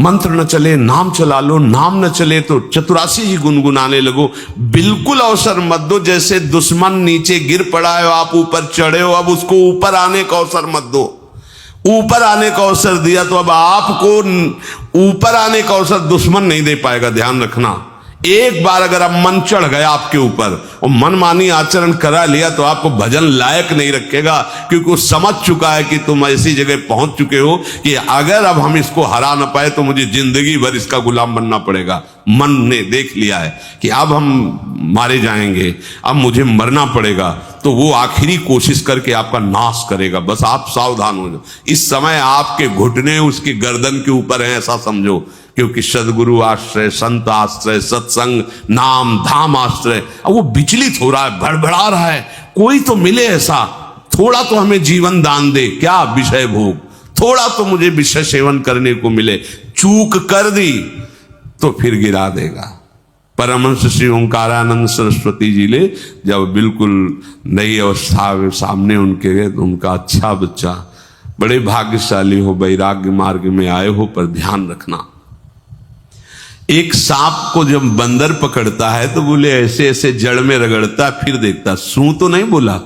मंत्र न चले नाम चला लो, नाम न चले तो चतुरासी ही गुनगुनाने लगो। बिल्कुल अवसर मत दो, जैसे दुश्मन नीचे गिर पड़ा है आप ऊपर चढ़े हो, अब उसको ऊपर आने का अवसर मत दो। ऊपर आने का अवसर दिया तो अब आपको ऊपर आने का अवसर दुश्मन नहीं दे पाएगा। ध्यान रखना, एक बार अगर अब मन चढ़ गया आपके ऊपर और मनमानी आचरण करा लिया तो आपको भजन लायक नहीं रखेगा, क्योंकि वो समझ चुका है कि तुम ऐसी जगह पहुंच चुके हो कि अगर अब हम इसको हरा ना पाए तो मुझे जिंदगी भर इसका गुलाम बनना पड़ेगा। मन ने देख लिया है कि अब हम मारे जाएंगे, अब मुझे मरना पड़ेगा, तो वो आखिरी कोशिश करके आपका नाश करेगा। बस आप सावधान हो जाओ। इस समय आपके घुटने उसकी गर्दन के ऊपर है, ऐसा समझो, क्योंकि सदगुरु आश्रय, संत आश्रय, सत्संग, नाम धाम आश्रय। अब वो विचलित हो रहा है, भड़बड़ा रहा है, कोई तो मिले ऐसा, थोड़ा तो हमें जीवन दान दे, क्या विषय भोग, थोड़ा तो मुझे विषय सेवन करने को मिले। चूक कर दी तो फिर गिरा देगा। परमहंस श्री ओंकारानंद सरस्वती जी ले जब बिल्कुल नई अवस्था सामने उनके गए तो उनका, अच्छा बच्चा, बड़े भाग्यशाली हो, वैराग्य मार्ग में आए हो, पर ध्यान रखना, एक सांप को जब बंदर पकड़ता है तो बोले ऐसे ऐसे जड़ में रगड़ता, फिर देखता, सू तो नहीं बोला,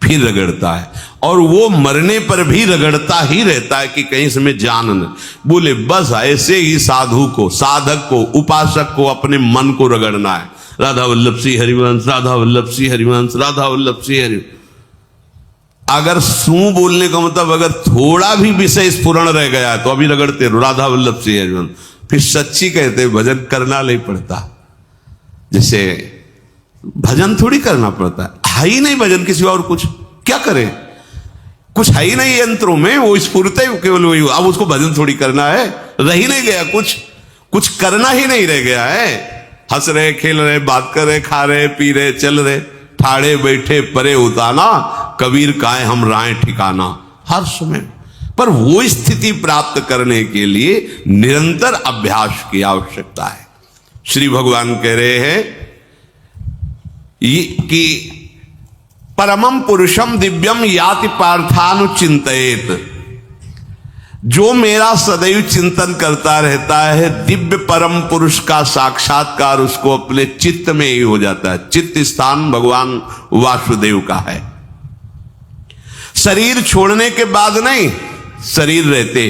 फिर रगड़ता है, और वो मरने पर भी रगड़ता ही रहता है कि कहीं इसमें जान न। बोले बस ऐसे ही साधु को, साधक को, उपासक को अपने मन को रगड़ना है। राधा वल्लभ श्री हरिवंश, राधा वल्लभ श्री हरिवंश, राधा वल्लभ श्री हरिवंश। अगर सू बोलने का मतलब अगर थोड़ा भी विषय स्फुरण रह गया है तो अभी रगड़ते रहो, राधा वल्लभ श्री हरिवंश। फिर सच्ची कहते भजन करना नहीं पड़ता। जैसे भजन थोड़ी करना पड़ता है ही नहीं भजन, किसी और कुछ क्या करे, कुछ है ही नहीं यंत्रों में, वो स्फुरता ही केवल वही। अब उसको भजन थोड़ी करना है, रह ही नहीं गया, कुछ करना ही नहीं रह गया है। हंस रहे, खेल रहे, बात कर रहे, खा रहे, पी रहे, चल रहे, ठाड़े बैठे परे उताना, कबीर काहे हम राय ठिकाना। हर समय पर वो स्थिति प्राप्त करने के लिए निरंतर अभ्यास की आवश्यकता है। श्री भगवान कह रहे हैं कि परमम पुरुषम दिव्यम याति पार्थानुचिंतयेत। जो मेरा सदैव चिंतन करता रहता है, दिव्य परम पुरुष का साक्षात्कार उसको अपने चित्त में ही हो जाता है। चित्त स्थान भगवान वासुदेव का है। शरीर छोड़ने के बाद नहीं, शरीर रहते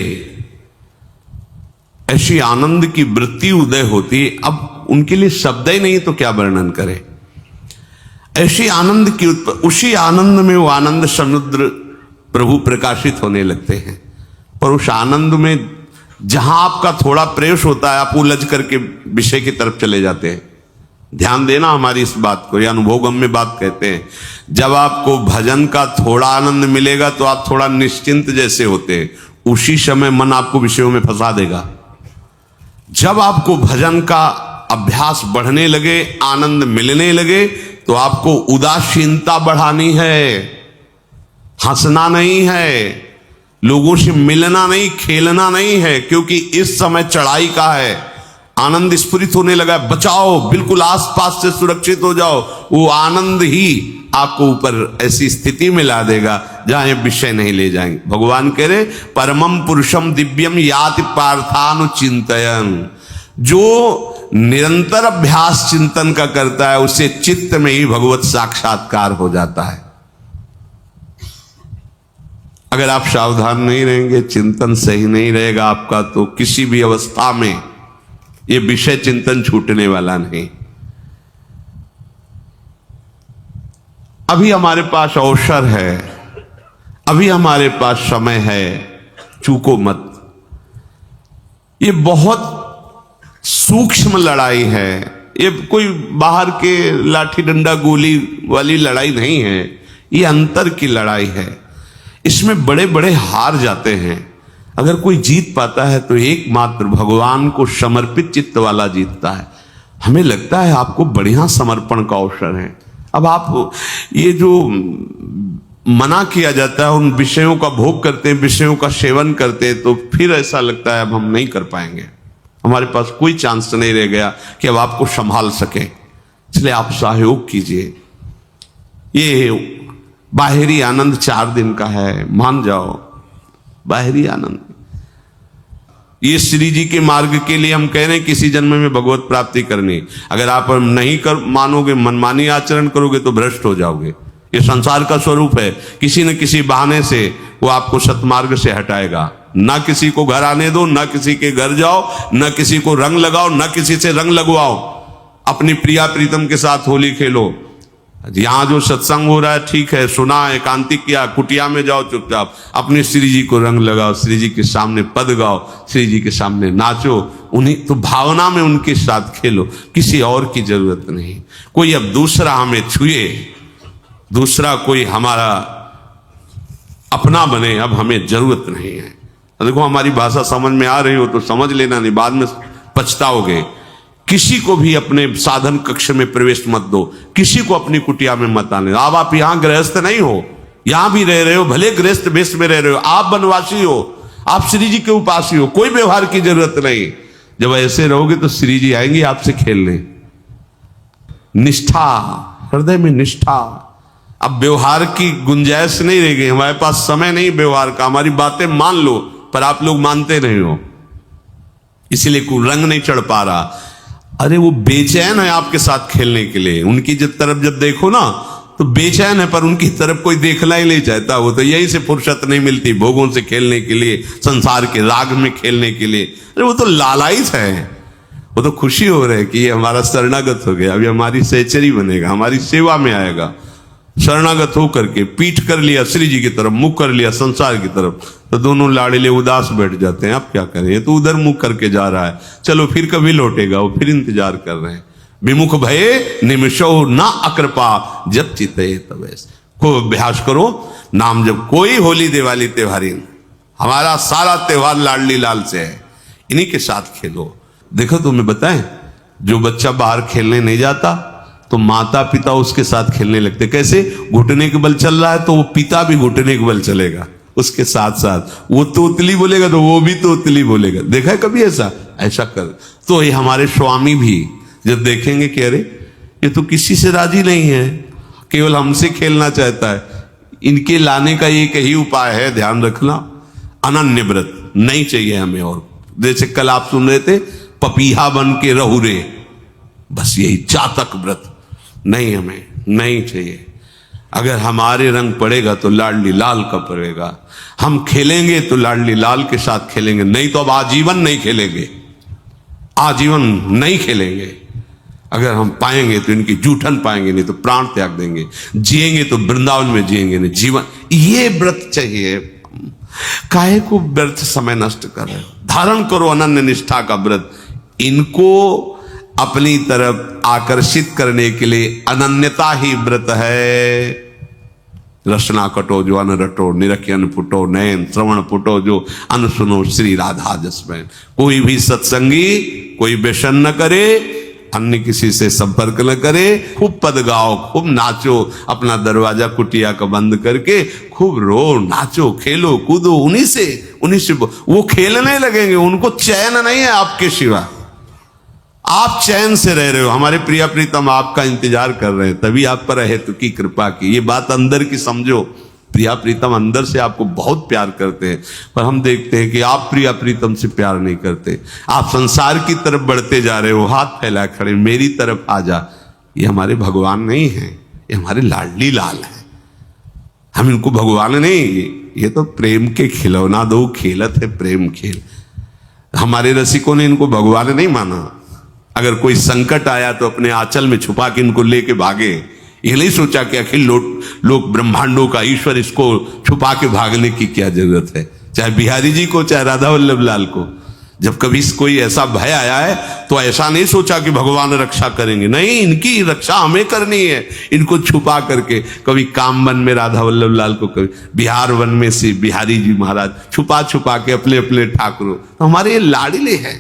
ऐसी आनंद की वृत्ति उदय होती। अब उनके लिए शब्द ही नहीं तो क्या वर्णन करें। ऐसी आनंद की उसी आनंद में वो आनंद समुद्र प्रभु प्रकाशित होने लगते हैं। पर उस आनंद में जहां आपका थोड़ा प्रवेश होता है, आप उलझ करके विषय की तरफ चले जाते हैं। ध्यान देना हमारी इस बात को, यह अनुभवगम्य बात कहते हैं। जब आपको भजन का थोड़ा आनंद मिलेगा तो आप थोड़ा निश्चिंत जैसे होते हैं, उसी समय मन आपको विषयों में फंसा देगा। जब आपको भजन का अभ्यास बढ़ने लगे, आनंद मिलने लगे, तो आपको उदासीनता बढ़ानी है, हंसना नहीं है, लोगों से मिलना नहीं, खेलना नहीं है, क्योंकि इस समय चढ़ाई का है। आनंद स्फुरित होने लगा, बचाओ, बिल्कुल आसपास से सुरक्षित हो जाओ। वो आनंद ही आपको ऊपर ऐसी स्थिति में ला देगा जहां ये विषय नहीं ले जाएंगे। भगवान कह रहे परमम पुरुषम दिव्यम याति पार्थानुचिंतयन्। जो निरंतर अभ्यास चिंतन का करता है, उसे चित्त में ही भगवत साक्षात्कार हो जाता है। अगर आप सावधान नहीं रहेंगे, चिंतन सही नहीं रहेगा आपका, तो किसी भी अवस्था में ये विषय चिंतन छूटने वाला नहीं। अभी हमारे पास अवसर है, अभी हमारे पास समय है, चूको मत। ये बहुत सूक्ष्म लड़ाई है, ये कोई बाहर के लाठी डंडा गोली वाली लड़ाई नहीं है, ये अंतर की लड़ाई है। इसमें बड़े बड़े हार जाते हैं। अगर कोई जीत पाता है तो एकमात्र भगवान को समर्पित चित्त वाला जीतता है। हमें लगता है आपको बढ़िया समर्पण का अवसर है। अब आप ये जो मना किया जाता है, उन विषयों का भोग करते हैं, विषयों का सेवन करते हैं, तो फिर ऐसा लगता है अब हम नहीं कर पाएंगे, हमारे पास कोई चांस नहीं रह गया कि अब आपको संभाल सके। इसलिए आप सहयोग कीजिए। ये बाहरी आनंद 4 दिन का है, मान जाओ, बाहरी आनंद। ये श्री जी के मार्ग के लिए हम कह रहे हैं किसी जन्म में भगवत प्राप्ति करनी। अगर आप नहीं कर मानोगे, मनमानी आचरण करोगे तो भ्रष्ट हो जाओगे। ये संसार का स्वरूप है, किसी न किसी बहाने से वो आपको सतमार्ग से हटाएगा। ना किसी को घर आने दो, ना किसी के घर जाओ, ना किसी को रंग लगाओ, ना किसी से रंग लगवाओ। अपनी प्रिया प्रीतम के साथ होली खेलो। यहां जो सत्संग हो रहा है ठीक है, सुना, एकांतिक किया, कुटिया में जाओ चुपचाप, अपने श्री जी को रंग लगाओ, श्री जी के सामने पद गाओ, श्री जी के सामने नाचो, उन्हीं तो भावना में उनके साथ खेलो, किसी और की जरूरत नहीं। कोई अब दूसरा हमें छुए, दूसरा कोई हमारा अपना बने, अब हमें जरूरत नहीं है। देखो हमारी भाषा समझ में आ रही हो तो समझ लेना, नहीं बाद में पछताओगे। किसी को भी अपने साधन कक्ष में प्रवेश मत दो, किसी को अपनी कुटिया में मत आने। अब आप यहां गृहस्थ नहीं हो, यहां भी रह रहे हो, भले गृहस्थ वेश में रह रहे हो, आप वनवासी हो, आप श्री जी के उपासी हो, कोई व्यवहार की जरूरत नहीं। जब ऐसे रहोगे तो श्री जी आएंगे आपसे खेलने। निष्ठा, हृदय में निष्ठा। अब व्यवहार की गुंजाइश नहीं रह गई, हमारे पास समय नहीं व्यवहार का। हमारी बातें मान लो पर आप लोग मानते नहीं हो, इसलिए कोई रंग नहीं चढ़ पा रहा। अरे वो बेचैन है आपके साथ खेलने के लिए, उनकी तरफ जब देखो ना तो बेचैन है, पर उनकी तरफ कोई देखना ही नहीं चाहता। वो तो यही से फुर्सत नहीं मिलती भोगों से खेलने के लिए, संसार के राग में खेलने के लिए। अरे वो तो लालायित है, वो तो खुशी हो रहे कि ये हमारा शरणागत हो गया, अभी हमारी सहचरी बनेगा, हमारी सेवा में आएगा। शरणागत होकर के पीठ कर लिया श्री जी की तरफ, मुख कर लिया संसार की तरफ, तो दोनों लाड़िले उदास बैठ जाते हैं। अब क्या करें, ये तो उधर मुख करके जा रहा है, चलो फिर कभी लौटेगा, वो फिर इंतजार कर रहे हैं। विमुख भये निमिषो ना अकृपा, जब चिते तब ऐसे। खूब अभ्यास करो नाम जब। कोई होली दिवाली त्योहारी, हमारा सारा त्योहार लाडली लाल से है, इन्हीं के साथ खेलो। देखो तुम्हें बताएं, जो बच्चा बाहर खेलने नहीं जाता तो माता पिता उसके साथ खेलने लगते। कैसे? घुटने के बल चल रहा है तो वो पिता भी घुटने के बल चलेगा उसके साथ साथ। वो तोतली बोलेगा तो वो भी तोतली बोलेगा। देखा है कभी ऐसा? ऐसा कर तो ये हमारे स्वामी भी जब देखेंगे कि अरे ये तो किसी से राजी नहीं है, केवल हमसे खेलना चाहता है, इनके लाने का एक ही उपाय है, ध्यान रखना, अनन्य व्रत नहीं चाहिए हमें। और जैसे कल आप सुन रहे थे, पपीहा बन के रहू रे, बस यही चातक व्रत नहीं, हमें नहीं चाहिए। अगर हमारे रंग पड़ेगा तो लाडली लाल का पड़ेगा, हम खेलेंगे तो लाडली लाल के साथ खेलेंगे, नहीं तो अब आजीवन नहीं खेलेंगे, आजीवन नहीं खेलेंगे। अगर हम पाएंगे तो इनकी जूठन पाएंगे, नहीं तो प्राण त्याग देंगे। जिएंगे तो वृंदावन में जिएंगे, नहीं जीवन। ये व्रत चाहिए। काहे को व्यर्थ समय नष्ट कर रहे हो? धारण करो अनन्य निष्ठा का व्रत। इनको अपनी तरफ आकर्षित करने के लिए अनन्यता ही व्रत है। रसना कटो जो अन रटो, निरखियन फुटो नयन, श्रवण फुटो जो अन सुनो, श्री राधा जसमैन। कोई भी सत्संगी कोई व्यसन न करे, अन्य किसी से संपर्क न करे, खूब पद गाओ, खूब नाचो, अपना दरवाजा कुटिया का बंद करके खूब रो, नाचो, खेलो, कूदो, उन्हीं से वो खेलने लगेंगे। उनको चैन नहीं है आपके सिवा, आप चैन से रह रहे हो। हमारे प्रिया प्रीतम आपका इंतजार कर रहे हैं, तभी आप पर हेतु की कृपा की। ये बात अंदर की समझो, प्रिया प्रीतम अंदर से आपको बहुत प्यार करते हैं, पर हम देखते हैं कि आप प्रिया प्रीतम से प्यार नहीं करते। आप संसार की तरफ बढ़ते जा रहे हो, हाथ फैला खड़े, मेरी तरफ आ जा। ये हमारे भगवान नहीं है, ये हमारे लाडली लाल है। हम इनको भगवान नहीं, ये तो प्रेम के खिलौना दो खेलत है, प्रेम खेल। हमारे रसिकों ने इनको भगवान नहीं माना। अगर कोई संकट आया तो अपने आंचल में छुपा के इनको लेके भागे। ये नहीं सोचा कि अखिल लोक ब्रह्मांडों का ईश्वर, इसको छुपा के भागने की क्या जरूरत है। चाहे बिहारी जी को, चाहे राधा वल्लभ लाल को, जब कभी कोई ऐसा भय आया है तो ऐसा नहीं सोचा कि भगवान रक्षा करेंगे, नहीं, इनकी रक्षा हमें करनी है। इनको छुपा करके, कभी काम वन में राधा वल्लभ लाल को, कभी बिहार वन में से बिहारी जी महाराज, छुपा छुपा के अपने अपने ठाकुरों। तो हमारे ये लाडले हैं,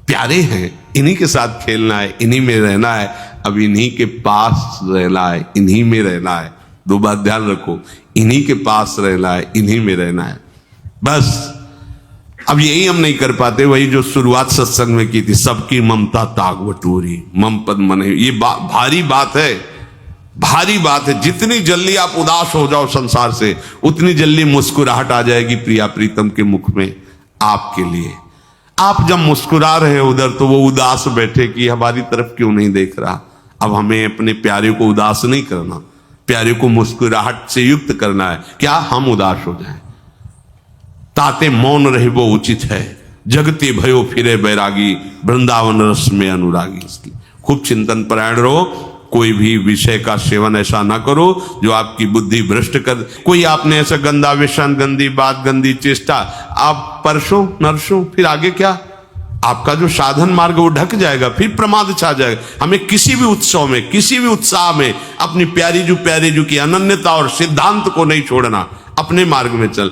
प्यारे हैं, इन्हीं के साथ खेलना है, इन्हीं में रहना है। अब इन्हीं के पास रहना है, इन्हीं में रहना है। दो बात ध्यान रखो, इन्हीं के पास रहना है, इन्हीं में रहना है, बस। अब यही हम नहीं कर पाते, वही जो शुरुआत सत्संग में की थी, सबकी ममता ताग बटोरी, मम पद मन। ये भारी बात है, भारी बात है। जितनी जल्दी आप उदास हो जाओ संसार से, उतनी जल्दी मुस्कुराहट आ जाएगी प्रिया प्रीतम के मुख में आपके लिए। आप जब मुस्कुरा रहे हो उधर तो वो उदास बैठे कि हमारी तरफ क्यों नहीं देख रहा। अब हमें अपने प्यारे को उदास नहीं करना, प्यारे को मुस्कुराहट से युक्त करना है। क्या हम उदास हो जाएं? ताते मौन रहे वो उचित है, जगते भयो फिरे बैरागी, वृंदावन रस में अनुरागी। इसकी खूब चिंतन परायण रहो, कोई भी विषय का सेवन ऐसा ना करो जो आपकी बुद्धि भ्रष्ट कर। कोई आपने ऐसा गंदा व्यसन, गंदी बात, गंदी चेष्टा, आप परसों नरसों, फिर आगे क्या? आपका जो साधन मार्ग वो ढक जाएगा, फिर प्रमाद छा जाएगा। हमें किसी भी उत्सव में, किसी भी उत्साह में अपनी प्यारी जू की अनन्यता और सिद्धांत को नहीं छोड़ना, अपने मार्ग में चल।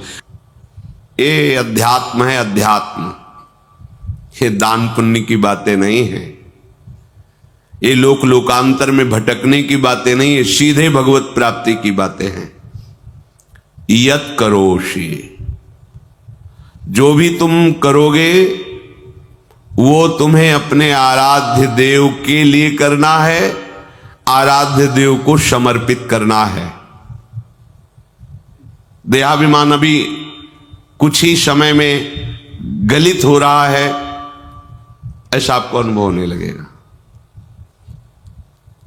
ये अध्यात्म है, अध्यात्म। ये दान पुण्य की बातें नहीं है, ये लोक लोकांतर में भटकने की बातें नहीं है, सीधे भगवत प्राप्ति की बातें हैं। यत करोषि, जो भी तुम करोगे वो तुम्हें अपने आराध्य देव के लिए करना है, आराध्य देव को समर्पित करना है। देहाभिमान अभी कुछ ही समय में गलित हो रहा है, ऐसा आपको अनुभव होने लगेगा।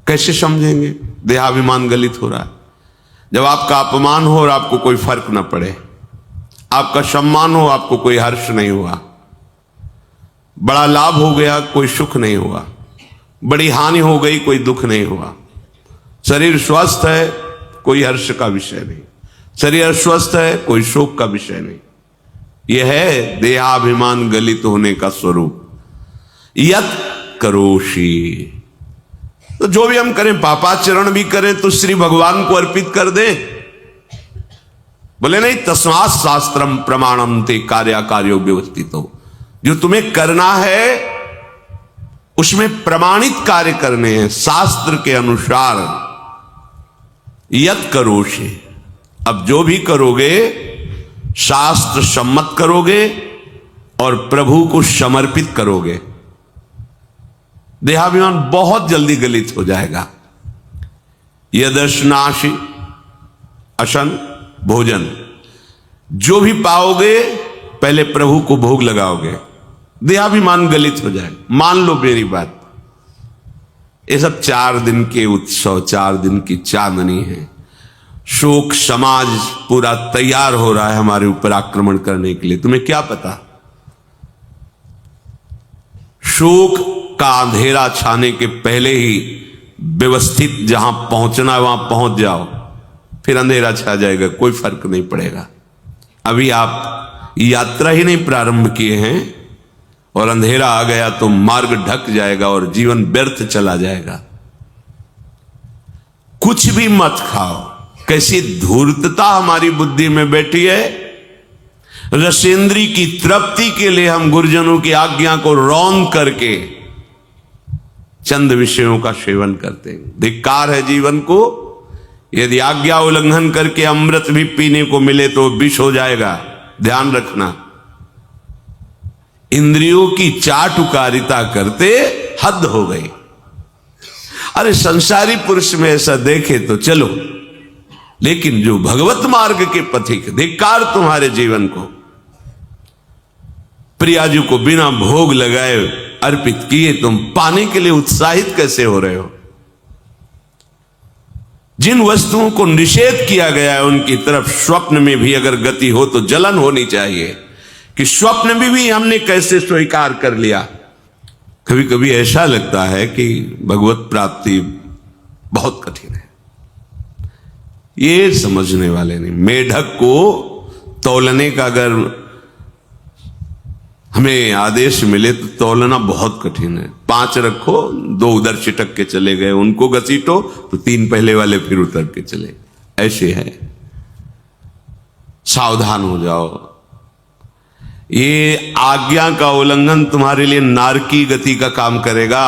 कैसे समझेंगे देहाभिमान गलित हो रहा है? जब आपका अपमान हो और आपको कोई फर्क ना पड़े, आपका सम्मान हो, आपको कोई हर्ष नहीं हुआ, बड़ा लाभ हो गया, कोई सुख नहीं हुआ, बड़ी हानि हो गई, कोई दुख नहीं हुआ, शरीर स्वस्थ है, कोई हर्ष का विषय नहीं, शरीर अस्वस्थ है, कोई शोक का विषय नहीं। यह है देहाभिमान गलित होने का स्वरूप। यत करोषि, तो जो भी हम करें, पापाचरण भी करें तो श्री भगवान को अर्पित कर दे। बोले नहीं, तस्मात् शास्त्रम प्रमाणम ते कार्याकार्यो व्यवस्थितो। जो तुम्हें करना है उसमें प्रमाणित कार्य करने हैं, शास्त्र के अनुसार। यत करोषि, अब जो भी करोगे शास्त्र सम्मत करोगे और प्रभु को समर्पित करोगे, देहाभिमान बहुत जल्दी गलित हो जाएगा। यदर्शनाशी अशन भोजन, जो भी पाओगे पहले प्रभु को भोग लगाओगे, देहाभिमान गलित हो जाए। मान लो मेरी बात, ये सब 4 दिन के उत्सव, 4 दिन की चांदनी है। शोक समाज पूरा तैयार हो रहा है हमारे ऊपर आक्रमण करने के लिए। तुम्हें क्या पता, शोक का अंधेरा छाने के पहले ही व्यवस्थित जहां पहुंचना है वहां पहुंच जाओ, फिर अंधेरा छा जाएगा, कोई फर्क नहीं पड़ेगा। अभी आप यात्रा ही नहीं प्रारंभ किए हैं और अंधेरा आ गया तो मार्ग ढक जाएगा और जीवन व्यर्थ चला जाएगा। कुछ भी मत खाओ। कैसी धूर्तता हमारी बुद्धि में बैठी है। रसेंद्री की तृप्ति के लिए हम गुरुजनों की आज्ञा को रौंद करके चंद विषयों का सेवन करते हैं। धिक्कार है जीवन को। यदि आज्ञा उल्लंघन करके अमृत भी पीने को मिले तो विष हो जाएगा, ध्यान रखना। इंद्रियों की चाटुकारिता करते हद हो गई। अरे संसारी पुरुष में ऐसा देखे तो चलो, लेकिन जो भगवत मार्ग के पथिक, धिक्कार तुम्हारे जीवन को। प्रियाजू को बिना भोग लगाए अर्पित किए तुम पाने के लिए उत्साहित कैसे हो रहे हो? जिन वस्तुओं को निषेध किया गया है उनकी तरफ स्वप्न में भी अगर गति हो तो जलन होनी चाहिए कि स्वप्न में भी हमने कैसे स्वीकार कर लिया। कभी कभी ऐसा लगता है कि भगवत प्राप्ति बहुत कठिन है, ये समझने वाले नहीं। मेढक को तौलने का अगर हमें आदेश मिले तो तौलना बहुत कठिन है। 5 रखो, 2 उधर चिटक के चले गए, उनको घसीटो तो 3 पहले वाले फिर उतर के चले, ऐसे है। सावधान हो जाओ। ये आज्ञा का उल्लंघन तुम्हारे लिए नारकी गति का काम करेगा।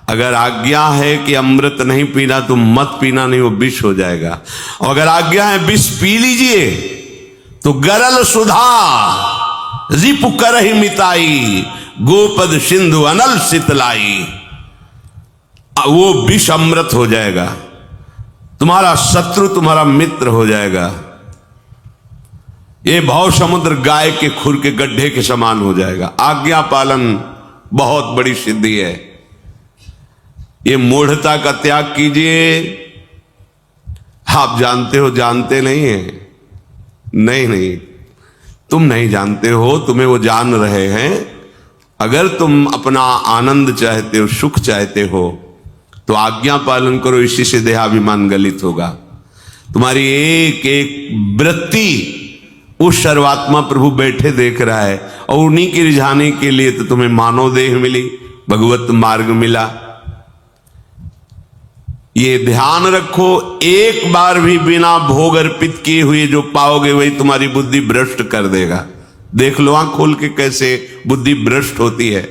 अगर आज्ञा है कि अमृत नहीं पीना तो मत पीना, नहीं वो विष हो जाएगा। और अगर आज्ञा है विष पी लीजिए तो गरल सुधा रिपु करहि मिताई, गोपद सिंधु अनल शीतलाई। वो विष अमृत हो जाएगा, तुम्हारा शत्रु तुम्हारा मित्र हो जाएगा। ये भव समुद्र गाय के खुर के गड्ढे के समान हो जाएगा। आज्ञा पालन बहुत बड़ी सिद्धि है। ये मूढ़ता का त्याग कीजिए। आप जानते हो, जानते नहीं है? नहीं, तुम नहीं जानते हो, तुम्हें वो जान रहे हैं। अगर तुम अपना आनंद चाहते हो, सुख चाहते हो, तो आज्ञा पालन करो। इसी से देहाभिमान गलित होगा। तुम्हारी एक एक वृत्ति उस सर्वात्मा प्रभु बैठे देख रहा है, और उन्हीं के रिझाने के लिए तो तुम्हें मानव देह मिली, भगवत मार्ग मिला। ये ध्यान रखो, एक बार भी बिना भोग अर्पित किए हुए जो पाओगे वही तुम्हारी बुद्धि भ्रष्ट कर देगा। देख लो आंख खोल के कैसे बुद्धि भ्रष्ट होती है।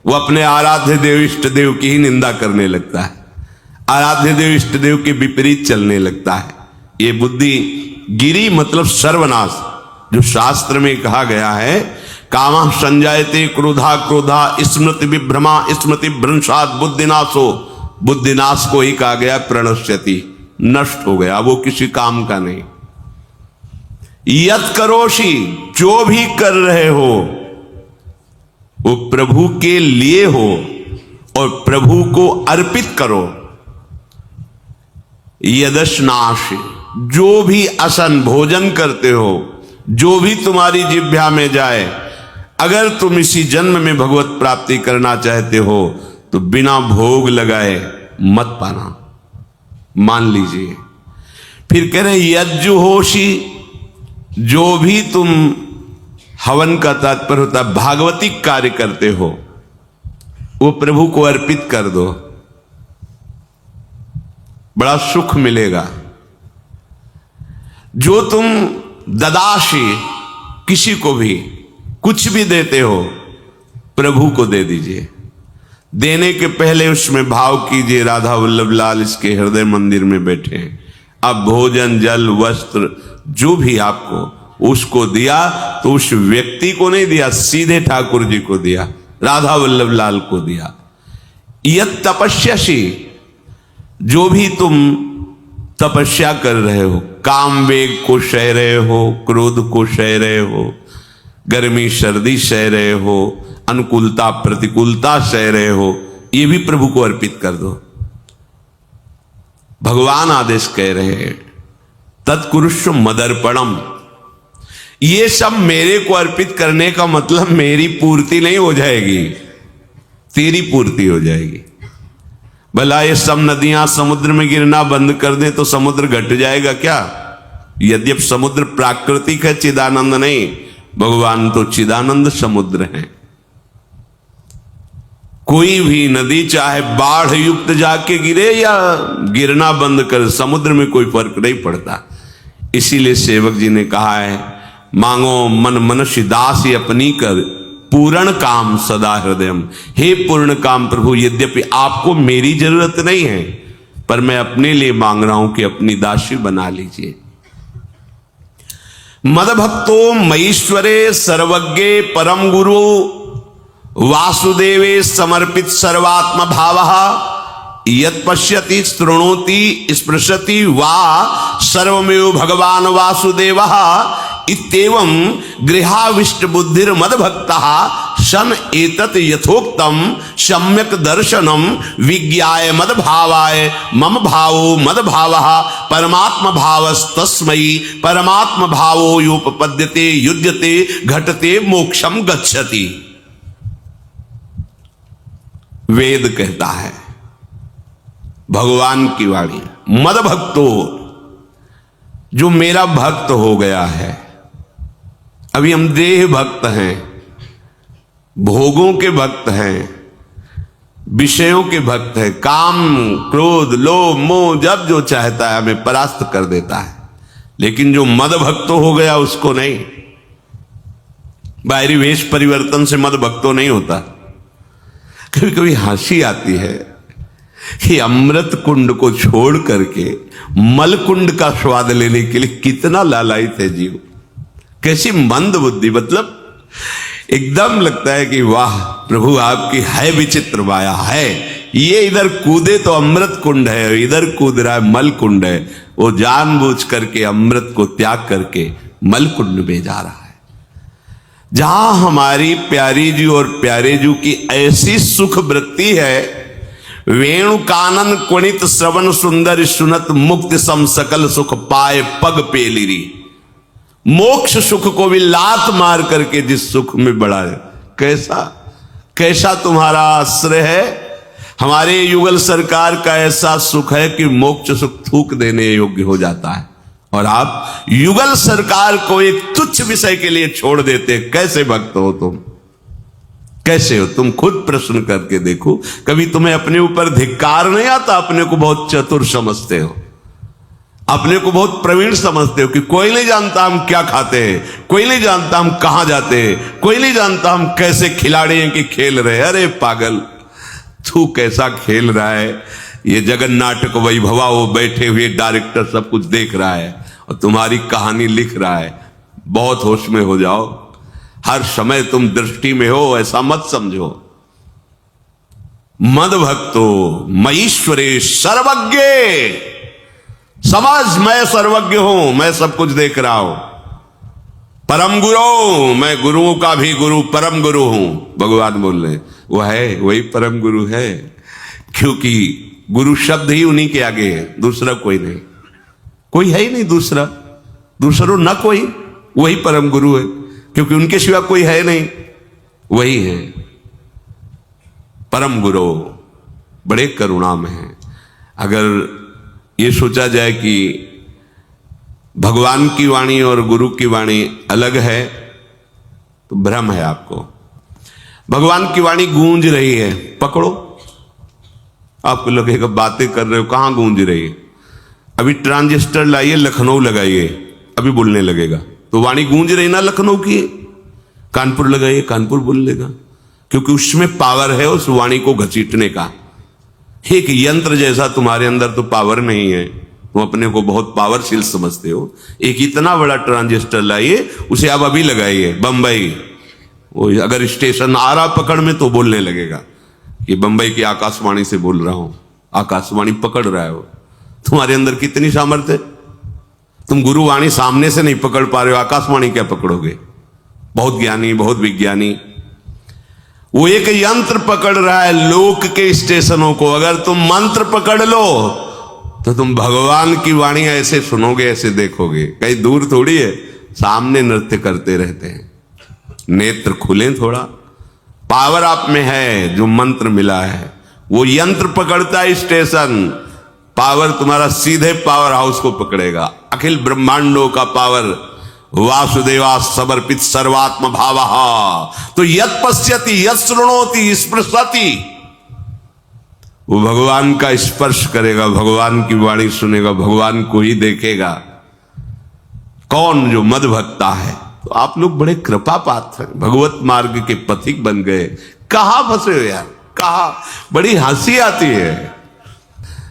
वो अपने आराध्य देव इष्ट देव की ही निंदा करने लगता है, आराध्य देव इष्ट देव के विपरीत चलने लगता है। ये बुद्धि गिरी मतलब सर्वनाश, जो शास्त्र में कहा गया है, कामा संजायते क्रोधा क्रोधा स्मृति विभ्रमा स्मृति भ्रंशात बुद्धिनाशो। बुद्धिनाश को ही कहा गया प्रणश्यति, नष्ट हो गया, वो किसी काम का नहीं। यत करोषि, जो भी कर रहे हो वो प्रभु के लिए हो और प्रभु को अर्पित करो। यदश्नाश, जो भी असन भोजन करते हो, जो भी तुम्हारी जिह्वा में जाए, अगर तुम इसी जन्म में भगवत प्राप्ति करना चाहते हो तो बिना भोग लगाए मत पाना, मान लीजिए। फिर कह रहे यज्जुहोषि, जो भी तुम हवन का तात्पर्य होता है भागवतिक कार्य करते हो, वो प्रभु को अर्पित कर दो, बड़ा सुख मिलेगा। जो तुम ददाशी, किसी को भी कुछ भी देते हो, प्रभु को दे दीजिए। देने के पहले उसमें भाव कीजिए, राधा वल्लभ लाल इसके हृदय मंदिर में बैठे हैं। अब भोजन जल वस्त्र जो भी आपको उसको दिया तो उस व्यक्ति को नहीं दिया, सीधे ठाकुर जी को दिया, राधा वल्लभ लाल को दिया। यत तपस्यासी, जो भी तुम तपस्या कर रहे हो, काम वेग को सह रहे हो, क्रोध को सह रहे हो, गर्मी सर्दी सह रहे हो, अनुकूलता प्रतिकूलता सह रहे हो, ये भी प्रभु को अर्पित कर दो। भगवान आदेश कह रहे हैं तत्कुरुष्व मदर्पणम। ये सब मेरे को अर्पित करने का मतलब मेरी पूर्ति नहीं हो जाएगी, तेरी पूर्ति हो जाएगी। भला ये सब नदियां समुद्र में गिरना बंद कर दें तो समुद्र घट जाएगा क्या? यद्यप समुद्र प्राकृतिक है, चिदानंद नहीं। भगवान तो चिदानंद समुद्र है। कोई भी नदी चाहे बाढ़ युक्त जाके गिरे या गिरना बंद कर, समुद्र में कोई फर्क नहीं पड़ता। इसीलिए सेवक जी ने कहा है, मांगो मन मनुष्य दास अपनी कर, पूर्ण काम सदा हृदयम। हे पूर्ण काम प्रभु, यद्यपि आपको मेरी जरूरत नहीं है, पर मैं अपने लिए मांग रहा हूं कि अपनी दासी बना लीजिए। मद भक्तो मईश्वरे सर्वज्ञे परम गुरु वासुदेवे समर्पित सर्वात्म भावः यत् पश्यति शृणोति स्पृशति वा सर्वमेव भगवान वासुदेवः इत्येवं गृहाविष्ट बुद्धिर मद भक्तः सन एतत् यथोक्तम सम्यक दर्शनम विज्ञाय मद भावाय मम भावो मद भावः परमात्म भावस्तस्मै परमात्म भावो योपपद्यते युज्यते घटते मोक्षम गच्छति। वेद कहता है, भगवान की वाणी, मद भक्तो, जो मेरा भक्त हो गया है। अभी हम देह भक्त हैं, भोगों के भक्त हैं, विषयों के भक्त हैं। काम क्रोध लोभ मोह जब जो चाहता है हमें परास्त कर देता है, लेकिन जो मद भक्त हो गया उसको नहीं। बाहरी वेश परिवर्तन से मद भक्तो नहीं होता। कभी कभी हंसी आती है कि अमृत कुंड को छोड़ करके मल कुंड का स्वाद लेने के लिए कितना लालायित है जीव। कैसी मंद बुद्धि, मतलब एकदम लगता है कि वाह प्रभु आपकी है विचित्र माया है। ये इधर कूदे तो अमृत कुंड है, इधर कूद रहा है मल कुंड है। वो जानबूझ करके अमृत को त्याग करके मलकुंड में जा रहा है। जहां हमारी प्यारी जी और प्यारे जी की ऐसी सुख वृत्ति है, वेणु कानन कुणित श्रवण सुंदर सुनत मुक्ति सम सकल सुख पाए पग पेलिरी। मोक्ष सुख को भी लात मार करके जिस सुख में बढ़ा है, कैसा कैसा तुम्हारा आश्रय है। हमारे युगल सरकार का ऐसा सुख है कि मोक्ष सुख थूक देने योग्य हो जाता है, और आप युगल सरकार को एक तुच्छ विषय के लिए छोड़ देते। कैसे भक्त हो तुम, कैसे हो तुम? खुद प्रश्न करके देखो। कभी तुम्हें अपने ऊपर धिक्कार नहीं आता? अपने को बहुत चतुर समझते हो, अपने को बहुत प्रवीण समझते हो कि कोई नहीं जानता हम क्या खाते हैं, कोई नहीं जानता हम कहां जाते हैं, कोई नहीं जानता हम कैसे खिलाड़ी हैं कि खेल रहे हैं। अरे पागल, तू कैसा खेल रहा है। ये जगन नाटक वैभवा, वो बैठे हुए डायरेक्टर सब कुछ देख रहा है और तुम्हारी कहानी लिख रहा है। बहुत होश में हो जाओ, हर समय तुम दृष्टि में हो, ऐसा मत समझो। मद भक्तो मईश्वरे सर्वज्ञ, समझ मैं सर्वज्ञ हूं, मैं सब कुछ देख रहा हूं। परम गुरु, मैं गुरुओं का भी गुरु, परम गुरु हूं। भगवान बोल रहे वो है, वही परम गुरु है, क्योंकि गुरु शब्द ही उन्हीं के आगे है, दूसरा कोई नहीं, कोई है ही नहीं दूसरा, दूसरो न कोई, वही परम गुरु है, क्योंकि उनके सिवा कोई है नहीं, वही है परम गुरु। बड़े करुणा में है। अगर ये सोचा जाए कि भगवान की वाणी और गुरु की वाणी अलग है तो भ्रम है आपको। भगवान की वाणी गूंज रही है, पकड़ो, आपको लगेगा बातें कर रहे हो, कहां गूंज रही है? अभी ट्रांजिस्टर लाइए, लखनऊ लगाइए, अभी बोलने लगेगा। तो वाणी गूंज रही ना लखनऊ की, कानपुर लगाइए, कानपुर बोल लेगा, क्योंकि उसमें पावर है उस वाणी को घसीटने का। एक यंत्र जैसा तुम्हारे अंदर तो पावर नहीं है, तुम अपने को बहुत पावरफुल समझते हो। एक इतना बड़ा ट्रांजिस्टर लाइए, उसे आप अभी लगाइए बंबई, वो अगर स्टेशन आ रहा पकड़ में तो बोलने लगेगा कि बंबई की आकाशवाणी से बोल रहा हूं, आकाशवाणी पकड़ रहा है वो। तुम्हारे अंदर कितनी सामर्थ्य है, तुम गुरुवाणी सामने से नहीं पकड़ पा रहे हो, आकाशवाणी क्या पकड़ोगे? बहुत ज्ञानी, बहुत विज्ञानी, वो एक यंत्र पकड़ रहा है लोक के स्टेशनों को। अगर तुम मंत्र पकड़ लो तो तुम भगवान की वाणी ऐसे सुनोगे, ऐसे देखोगे, कहीं दूर थोड़ी है, सामने नृत्य करते रहते हैं। नेत्र खुले थोड़ा, पावर आप में है, जो मंत्र मिला है वो यंत्र पकड़ता है स्टेशन, पावर तुम्हारा सीधे पावर हाउस को पकड़ेगा। अखिल ब्रह्मांडों का पावर वासुदेवा समर्पित सर्वात्म भावः, तो यत् पश्यति यत् शृणोति स्पृशति, वो भगवान का स्पर्श करेगा, भगवान की वाणी सुनेगा, भगवान को ही देखेगा। कौन? जो मद भक्ता है। तो आप लोग बड़े कृपा पात्र हैं, भगवत मार्ग के पथिक बन गए। कहां फंसे हो यार, कहां? बड़ी हंसी आती है।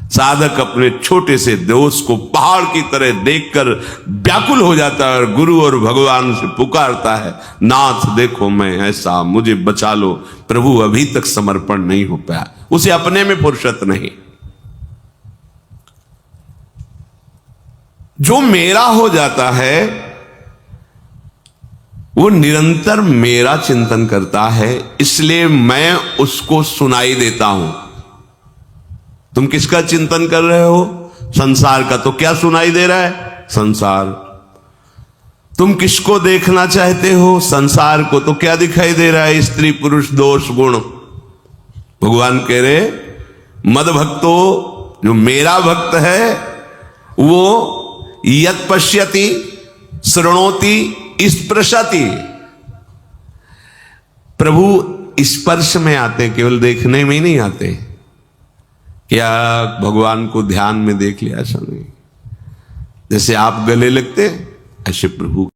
साधक अपने छोटे से दोष को पहाड़ की तरह देखकर व्याकुल हो जाता है और गुरु और भगवान से पुकारता है, नाथ देखो मैं ऐसा, मुझे बचा लो। प्रभु अभी तक समर्पण नहीं हो पाया, उसे अपने में फुर्सत नहीं। जो मेरा हो जाता है वो निरंतर मेरा चिंतन करता है, इसलिए मैं उसको सुनाई देता हूं। तुम किसका चिंतन कर रहे हो? संसार का। तो क्या सुनाई दे रहा है? संसार। तुम किसको देखना चाहते हो? संसार को। तो क्या दिखाई दे रहा है? स्त्री पुरुष दोष गुण। भगवान कह रहे मद भक्तो, जो मेरा भक्त है वो यत् पश्यति शृणोति स्पृशति। प्रभु स्पर्श में आते, केवल देखने में ही नहीं आते। क्या भगवान को ध्यान में देख लिया? ऐसा नहीं। जैसे आप गले लगते ऐसे प्रभु